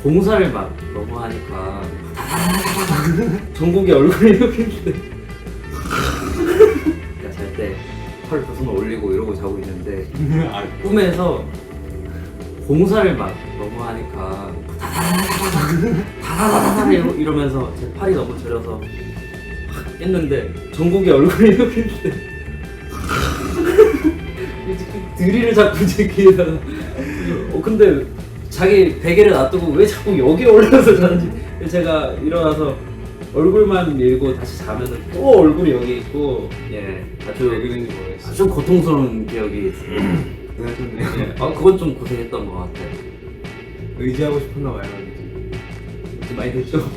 공사를 막 너무 하니까 정국이 얼굴이 이렇게 있는데 잘 때 털 두 손 올리고 이러고 자고 있는데 꿈에서 공사를 막 너무 하니까 다다다다다 이러면서 제 팔이 너무 저려서 확 깼는데 정국이 얼굴이 이렇게 있는데 드릴을 자꾸 제 귀에다가 근데 자기 베개를 놔두고 왜 자꾸 여기 올라가서 자는지 제가 일어나서 얼굴만 밀고 다시 자면은 또 얼굴이 여기 있고 아주 왜 그런지 모르겠어. 아주 고통스러운 기억이 있어요. 그날 좀 그건 좀 고생했던 것 같아요. 의지하고 싶었나 봐요. 많이 됐죠?